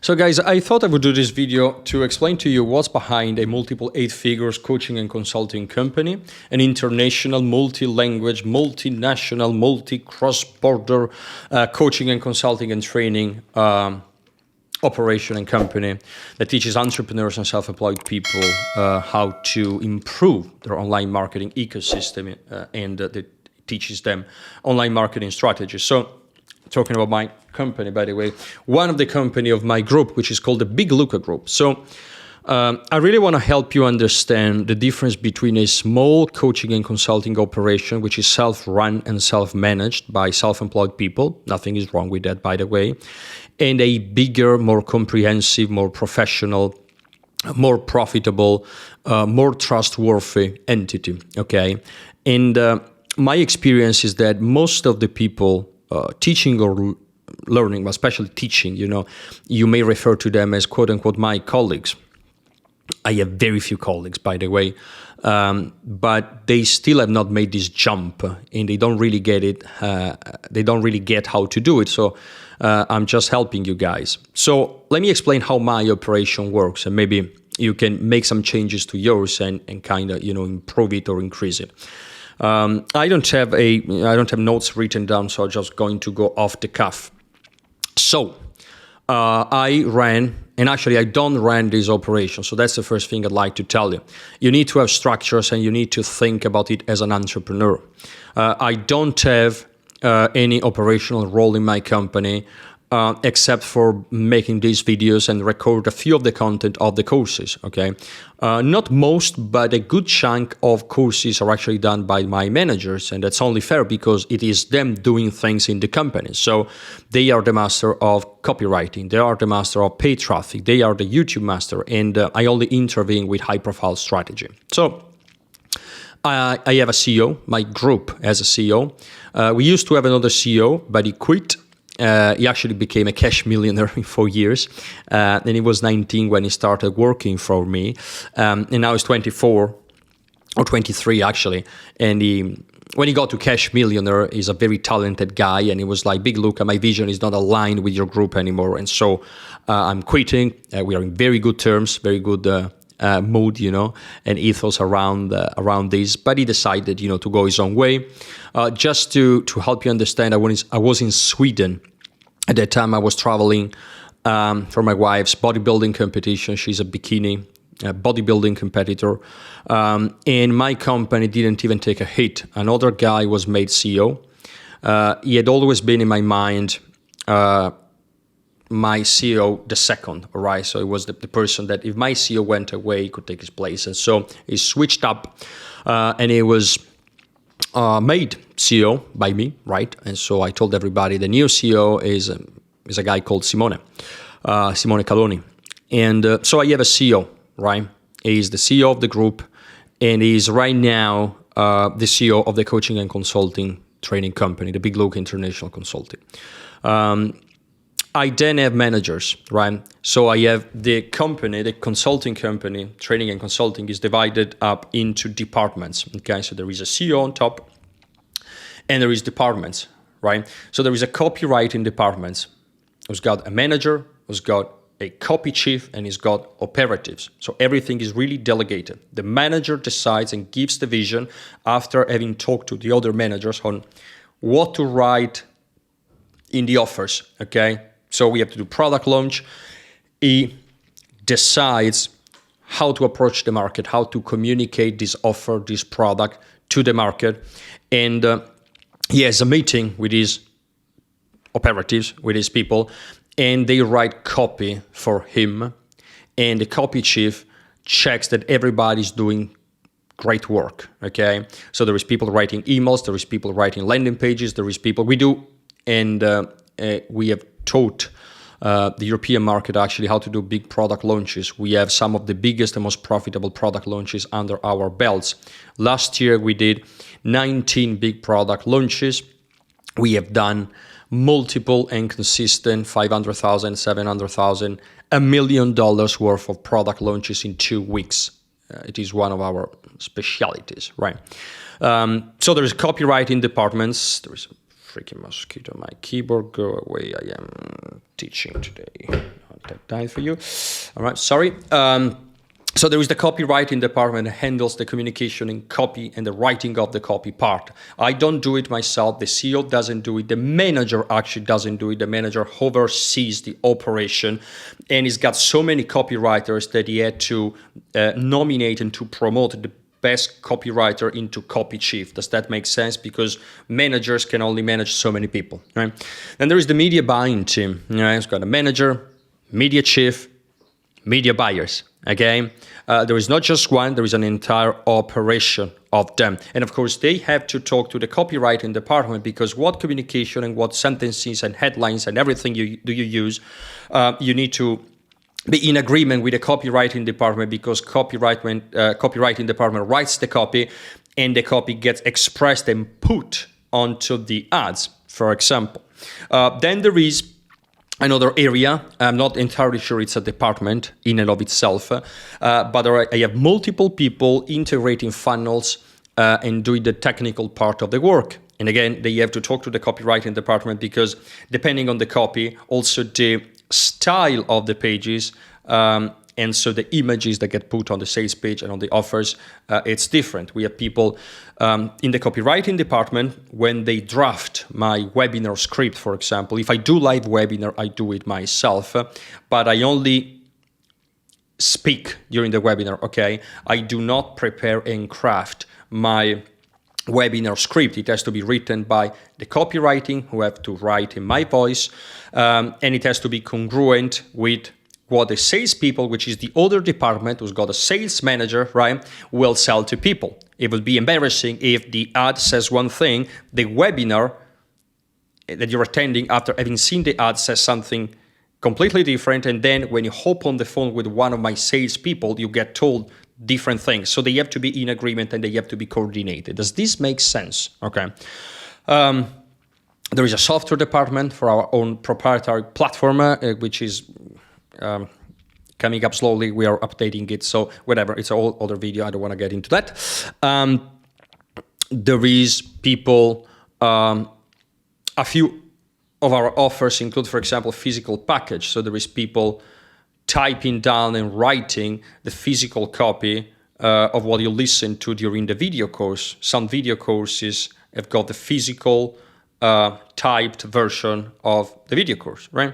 So guys, I thought I would do this video to explain to you what's behind a multiple 8 figures coaching and consulting company, an international, multi-language, multinational, multi-cross-border coaching and consulting and training operation and company that teaches entrepreneurs and self-employed people how to improve their online marketing ecosystem and that teaches them online marketing strategies. So talking about my company, by the way, one of the company of my group, which is called the Big Luca group. So I really want to help you understand the difference between a small coaching and consulting operation, which is self-run and self-managed by self-employed people. Nothing is wrong with that, by the way. And a bigger, more comprehensive, more professional, more profitable, more trustworthy entity, okay? And my experience is that most of the people teaching or learning, but especially teaching, you may refer to them as quote unquote my colleagues. I have very few colleagues, by the way, but they still have not made this jump and they don't really get it. They don't really get how to do it. So I'm just helping you guys. So let me explain how my operation works and maybe you can make some changes to yours and kind of, improve it or increase it. I don't have notes written down, so I'm just going to go off the cuff. So I ran, and actually I don't run this operation. So that's the first thing I'd like to tell you. You need to have structures and you need to think about it as an entrepreneur. I don't have any operational role in my company except for making these videos and record a few of the content of the courses, okay? Not most, but a good chunk of courses are actually done by my managers, and that's only fair because it is them doing things in the company. So they are the master of copywriting, they are the master of paid traffic, they are the YouTube master, and I only intervene with high-profile strategy. So I have a CEO, my group has a CEO. We used to have another CEO, but he quit. He actually became a cash millionaire in 4 years. And he was 19 when he started working for me. And now he's 24 or 23 actually. And when he got to cash millionaire, he's a very talented guy. And he was like, Big Luca, my vision is not aligned with your group anymore. And so I'm quitting. We are in very good terms, very good mood, and ethos around this. But he decided, to go his own way. Just to help you understand, I was in Sweden. At that time, I was traveling for my wife's bodybuilding competition. She's a bikini bodybuilding competitor. And my company didn't even take a hit. Another guy was made CEO. He had always been in my mind my CEO, the second, all right? So it was the person that if my CEO went away, he could take his place. And so he switched up and he was made CEO by me, right? And so I told everybody the new CEO is a guy called Simone Caloni. And so I have a CEO, right? He's the CEO of the group and he's right now the CEO of the coaching and consulting training company, the Big Luca International Consulting. I then have managers, right? So I have the company, the consulting company, training and consulting is divided up into departments, okay? So there is a CEO on top and there is departments, right? So there is a copywriting department who's got a manager, who's got a copy chief, and he's got operatives. So everything is really delegated. The manager decides and gives the vision after having talked to the other managers on what to write in the offers, okay? So we have to do product launch. He decides how to approach the market, how to communicate this offer, this product to the market. And he has a meeting with his operatives, with his people, and they write copy for him. And the copy chief checks that everybody's doing great work, okay? So there is people writing emails, there is people writing landing pages, there is people, we do, and we have taught the European market actually how to do big product launches. We have some of the biggest and most profitable product launches under our belts. Last year, we did 19 big product launches. We have done multiple and consistent $500,000, $700,000, $1 million worth of product launches in 2 weeks. It is one of our specialities, right? So there's copywriting departments. There's a freaking mosquito on my keyboard. Go away. I am teaching today. don't take time for you. All right, sorry. So there is the copywriting department that handles the communication in copy and the writing of the copy part. I don't do it myself. The CEO doesn't do it. The manager actually doesn't do it. The manager oversees the operation, and he's got so many copywriters that he had to nominate and to promote the best copywriter into copy chief. Does that make sense? Because managers can only manage so many people, right? Then there is the media buying team. Right? It's got a manager, media chief, media buyers. Okay, there is not just one, there is an entire operation of them. And of course, they have to talk to the copywriting department, because what communication and what sentences and headlines and everything you use, you need to be in agreement with the copywriting department, because copywriting department writes the copy, and the copy gets expressed and put onto the ads, for example. Then there is another area. I'm not entirely sure it's a department in and of itself, but I have multiple people integrating funnels and doing the technical part of the work. And again, they have to talk to the copywriting department, because depending on the copy, also the style of the pages, and so the images that get put on the sales page and on the offers, it's different. We have people in the copywriting department, when they draft my webinar script, for example. If I do live webinar, I do it myself, but I only speak during the webinar, okay? I do not prepare and craft my webinar script. It has to be written by the copywriting, who have to write in my voice, and it has to be congruent with what the salespeople, which is the other department who's got a sales manager, right, will sell to people. It would be embarrassing if the ad says one thing, the webinar that you're attending after having seen the ad says something completely different, and then when you hop on the phone with one of my salespeople, you get told different things. So they have to be in agreement and they have to be coordinated. Does this make sense? Okay. There is a software department for our own proprietary platform, which is coming up slowly. We are updating it, so whatever, it's a whole other video. I don't want to get into that. There is people, a few of our offers include, for example, physical package. So there is people typing down and writing the physical copy of what you listen to during the video course. Some video courses have got the physical typed version of the video course, right?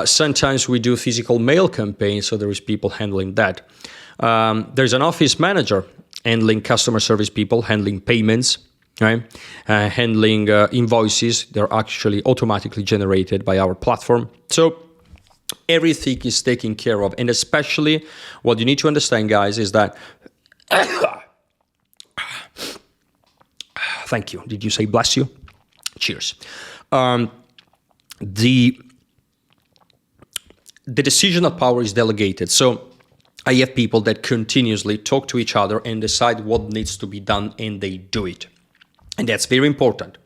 Sometimes we do physical mail campaigns, so there is people handling that. There's an office manager handling customer service people, handling payments, right? Handling invoices. They're actually automatically generated by our platform. So everything is taken care of. And especially what you need to understand, guys, is that thank you. Did you say bless you? Cheers. The decisional power is delegated. So I have people that continuously talk to each other and decide what needs to be done, and they do it. And that's very important.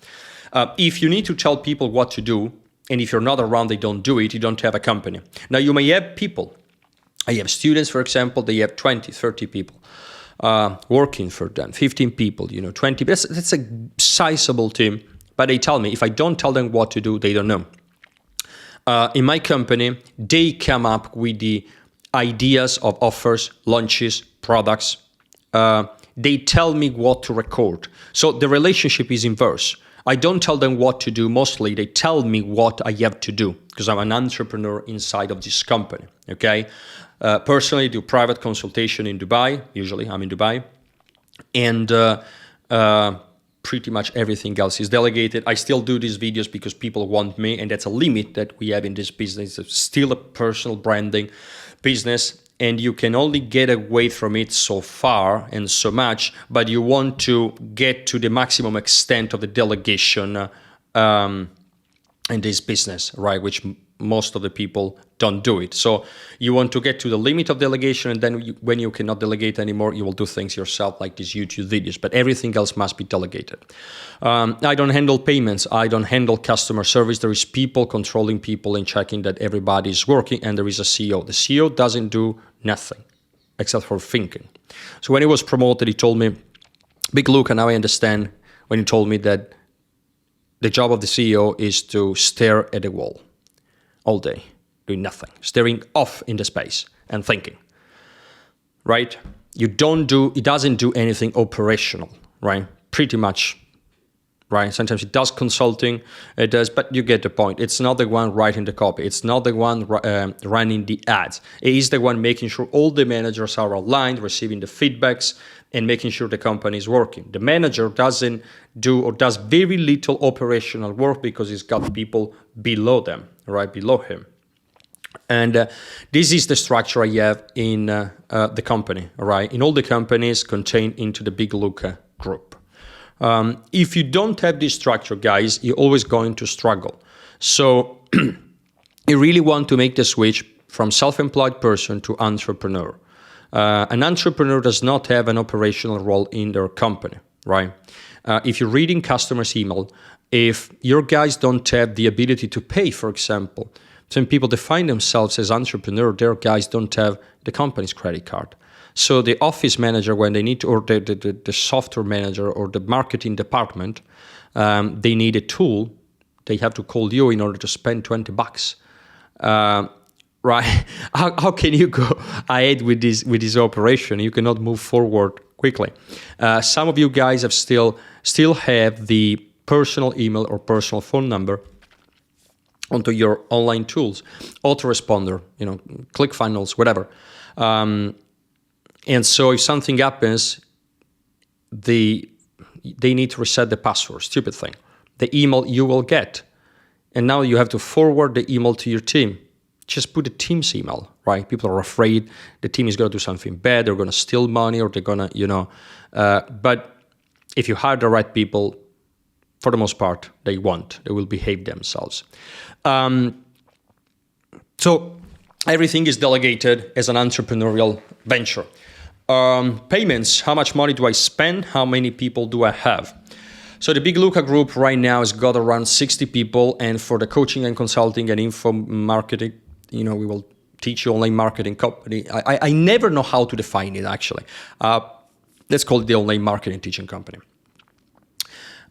If you need to tell people what to do, and if you're not around, they don't do it, you don't have a company. Now, you may have people. I have students, for example, they have 20, 30 people working for them, 15 people, 20. That's a sizable team. But they tell me, if I don't tell them what to do, they don't know. In my company, they come up with the ideas of offers, launches, products. They tell me what to record. So the relationship is inverse. I don't tell them what to do. Mostly, they tell me what I have to do, because I'm an entrepreneur inside of this company, okay? Personally, I do private consultation in Dubai. Usually, I'm in Dubai. And pretty much everything else is delegated. I still do these videos because people want me, and that's a limit that we have in this business. It's still a personal branding business, and you can only get away from it so far and so much, but you want to get to the maximum extent of the delegation in this business, right? Which most of the people don't do it. So you want to get to the limit of delegation, and then when you cannot delegate anymore, you will do things yourself, like these YouTube videos, but everything else must be delegated. I don't handle payments. I don't handle customer service. There is people controlling people and checking that everybody is working, and there is a CEO. The CEO doesn't do nothing except for thinking. So when he was promoted, he told me, Big Luca, now I understand, when he told me that the job of the CEO is to stare at the wall all day. doing nothing, staring off into space and thinking, right? It doesn't do anything operational, right? Pretty much, right? Sometimes it does consulting, it does, but you get the point. It's not the one writing the copy. It's not the one running the ads. It is the one making sure all the managers are aligned, receiving the feedbacks, and making sure the company is working. The manager doesn't do or does very little operational work because he's got people below them, right, below him. And this is the structure I have in the company, right? In all the companies contained into the Big Luca group. If you don't have this structure, guys, you're always going to struggle. So you really want to make the switch from self-employed person to entrepreneur. An entrepreneur does not have an operational role in their company, right? If you're reading customers' email, if your guys don't have the ability to pay, for example, some people define themselves as entrepreneur, their guys don't have the company's credit card. So the office manager, when they need to, or the software manager or the marketing department, they need a tool. They have to call you in order to spend $20. Right? How can you go ahead with this operation? You cannot move forward quickly. Some of you guys have still have the personal email or personal phone number onto your online tools, autoresponder, ClickFunnels, whatever. And so if something happens, they need to reset the password, stupid thing. The email you will get. And now you have to forward the email to your team. Just put the team's email, right? People are afraid the team is going to do something bad, they're going to steal money, or they're going to, but if you hire the right people, for the most part, they will behave themselves. So everything is delegated as an entrepreneurial venture. Payments, how much money do I spend? How many people do I have? So the Big Luca group right now has got around 60 people, and for the coaching and consulting and info marketing, we will teach you online marketing company. I never know how to define it, actually. Let's call it the online marketing teaching company.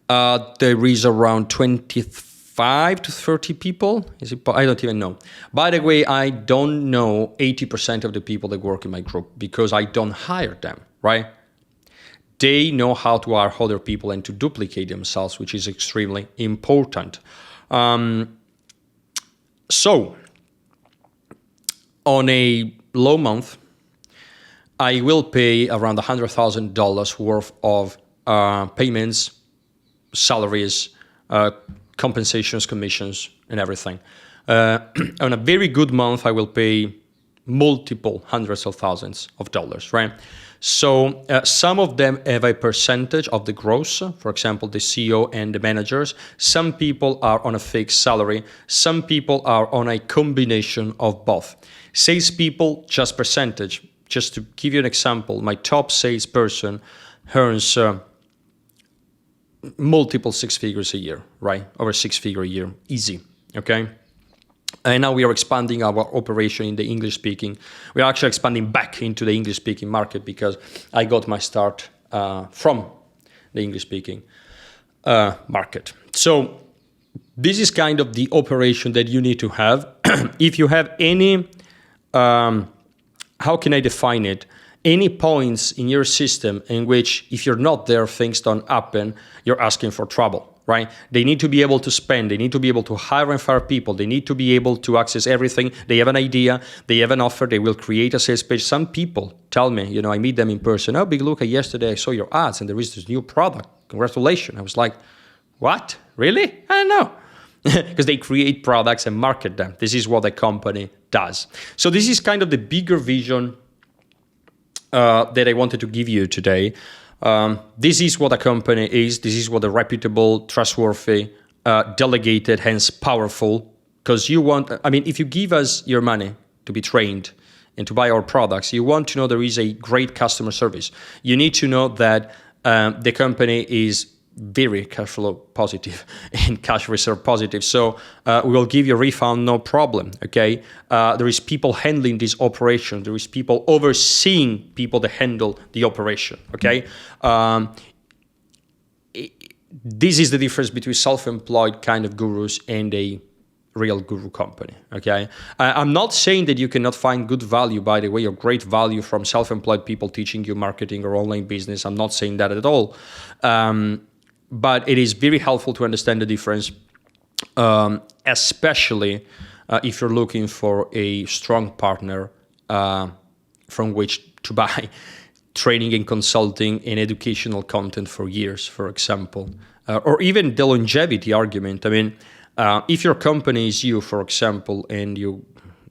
There is around 25 to 30 people. I don't even know. By the way, I don't know 80% of the people that work in my group because I don't hire them, right? They know how to hire other people and to duplicate themselves, which is extremely important. So, on a low month, I will pay around $100,000 worth of payments, salaries, compensations, commissions, and everything. On a very good month, I will pay multiple hundreds of thousands of dollars, right? So some of them have a percentage of the gross, for example, the CEO and the managers. Some people are on a fixed salary. Some people are on a combination of both. Salespeople, just percentage. Just to give you an example, my top salesperson earns multiple six figures a year, right? Over 6 figures a year, easy, okay? And now we are expanding our operation in the English-speaking. We are actually expanding back into the English-speaking market because I got my start from the English-speaking market. So this is kind of the operation that you need to have. If you have any, how can I define it? Any points in your system in which if you're not there, things don't happen, you're asking for trouble. Right? They need to be able to spend. They need to be able to hire and fire people. They need to be able to access everything. They have an idea. They have an offer. They will create a sales page. Some people tell me, I meet them in person. Oh, Big Luca, yesterday I saw your ads and there is this new product. Congratulations. I was like, what? Really? I don't know. Because they create products and market them. This is what a company does. So this is kind of the bigger vision that I wanted to give you today. This is what a company is. This is what a reputable, trustworthy, delegated, hence powerful. Because if you give us your money to be trained and to buy our products, you want to know there is a great customer service. You need to know that the company is very cash flow positive and cash reserve positive. So we will give you a refund, no problem, okay? There is people handling this operation. There is people overseeing people that handle the operation, okay? This is the difference between self-employed kind of gurus and a real guru company, okay? I'm not saying that you cannot find good value, by the way, or great value from self-employed people teaching you marketing or online business. I'm not saying that at all. But it is very helpful to understand the difference, especially if you're looking for a strong partner from which to buy training and consulting and educational content for years, for example, or even the longevity argument. I mean, if your company is you, for example, and you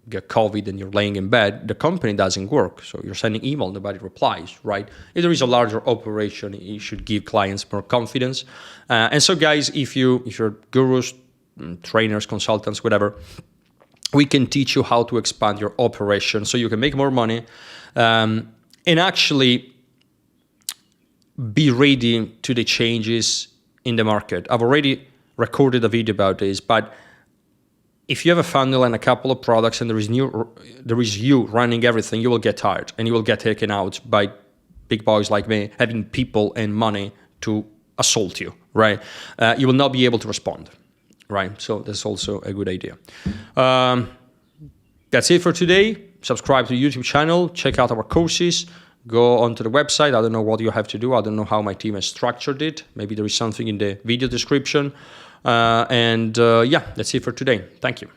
get COVID and you're laying in bed, the company doesn't work. So you're sending email, nobody replies, right? If there is a larger operation, you should give clients more confidence. And so guys, if you're gurus, trainers, consultants, whatever, we can teach you how to expand your operation so you can make more money and actually be ready to the changes in the market. I've already recorded a video about this, but if you have a funnel and a couple of products and there is you running everything, you will get tired and you will get taken out by big boys like me having people and money to assault you, right? You will not be able to respond, right? So that's also a good idea. That's it for today. Subscribe to the YouTube channel, check out our courses, go onto the website. I don't know what you have to do. I don't know how my team has structured it. Maybe there is something in the video description. Yeah, that's it for today. Thank you.